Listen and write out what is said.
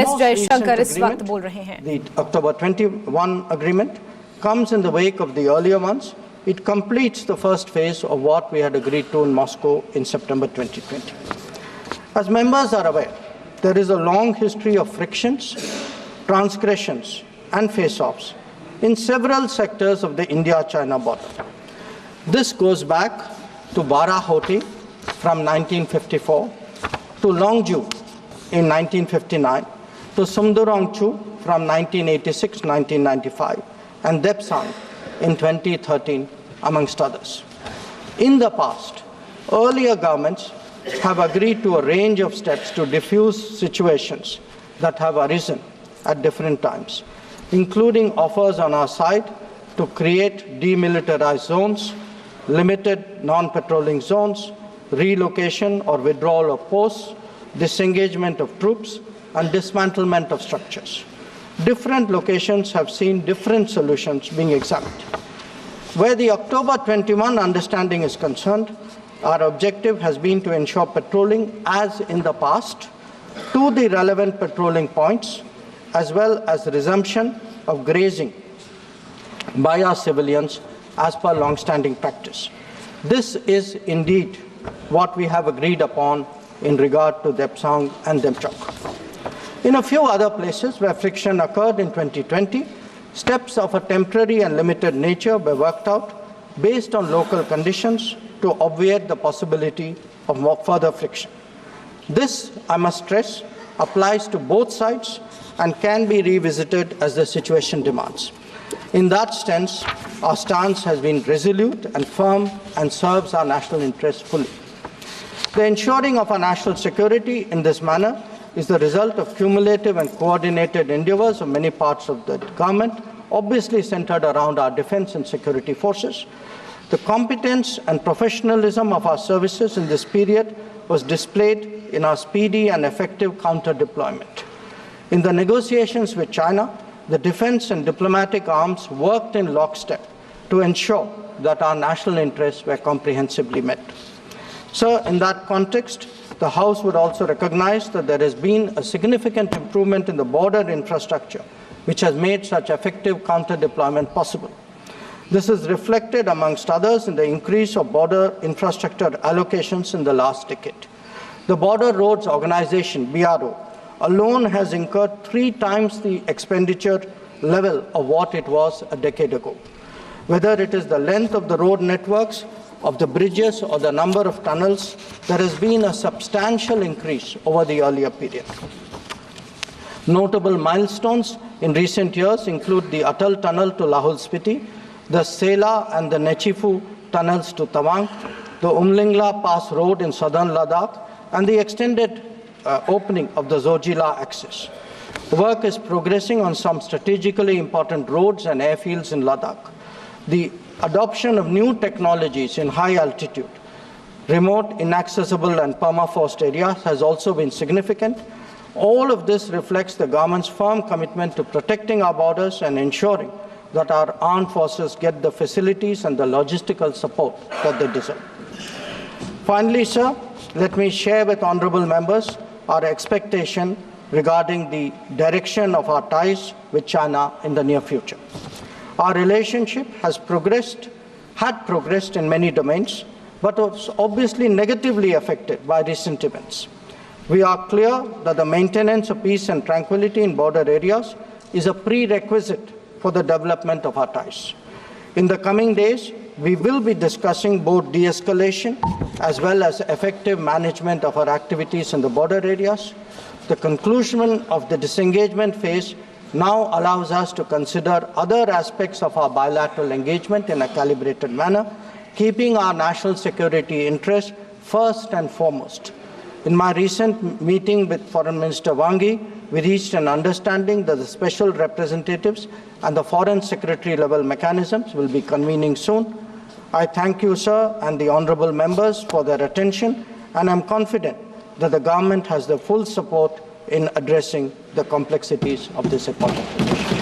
S Jaishankar इस वक्त बोल रहे हैं। The October 21 agreement comes in the wake of the earlier ones. It completes the first phase of what we had agreed to in Moscow in September 2020. As members are aware, there is a long history of frictions, transgressions, and face-offs in several sectors of the India-China border. This goes back to Bara Hoti from 1954, to Longju in 1959, to Sumdurongchu from 1986-1995, and Depsang in 2013, amongst others. In the past, earlier governments have agreed to a range of steps to diffuse situations that have arisen at different times, including offers on our side to create demilitarized zones, limited non-patrolling zones, relocation or withdrawal of posts, disengagement of troops, and dismantlement of structures. Different locations have seen different solutions being examined. Where the October 21 understanding is concerned, our objective has been to ensure patrolling as in the past to the relevant patrolling points, as well as resumption of grazing by our civilians as per long-standing practice. This is indeed what we have agreed upon in regard to Depsang and Demchok. In a few other places where friction occurred in 2020, steps of a temporary and limited nature were worked out based on local conditions to obviate the possibility of further friction. This, I must stress, applies to both sides and can be revisited as the situation demands. In that sense, our stance has been resolute and firm and serves our national interests fully. The ensuring of our national security in this manner is the result of cumulative and coordinated endeavors of many parts of the government, obviously centered around our defense and security forces. The competence and professionalism of our services in this period was displayed in our speedy and effective counter-deployment. In the negotiations with China, the defense and diplomatic arms worked in lockstep to ensure that our national interests were comprehensively met. Sir, in that context, the House would also recognize that there has been a significant improvement in the border infrastructure, which has made such effective counter-deployment possible. This is reflected, amongst others, in the increase of border infrastructure allocations in the last decade. The Border Roads Organization, BRO, alone has incurred 3 times the expenditure level of what it was a decade ago. Whether it is the length of the road networks, of the bridges, or the number of tunnels, there has been a substantial increase over the earlier period. Notable milestones in recent years include the Atal Tunnel to Lahul Spiti, the Sela and the Nechifu tunnels to Tawang, the Umlingla Pass Road in southern Ladakh, and the extended opening of the Zojila axis. Work is progressing on some strategically important roads and airfields in Ladakh. The adoption of new technologies in high altitude, remote, inaccessible, and permafrost areas has also been significant. All of this reflects the government's firm commitment to protecting our borders and ensuring that our armed forces get the facilities and the logistical support that they deserve. Finally, sir, let me share with honorable members our expectation regarding the direction of our ties with China in the near future. Our relationship had progressed in many domains, but was obviously negatively affected by recent events. We are clear that the maintenance of peace and tranquility in border areas is a prerequisite for the development of our ties. In the coming days, we will be discussing both de-escalation as well as effective management of our activities in the border areas. The conclusion of the disengagement phase now allows us to consider other aspects of our bilateral engagement in a calibrated manner, keeping our national security interests first and foremost. In my recent meeting with Foreign Minister Wang Yi, we reached an understanding that the special representatives and the Foreign Secretary level mechanisms will be convening soon. I thank you, sir, and the honourable members for their attention, and I am confident that the government has the full support in addressing the complexities of this important issue.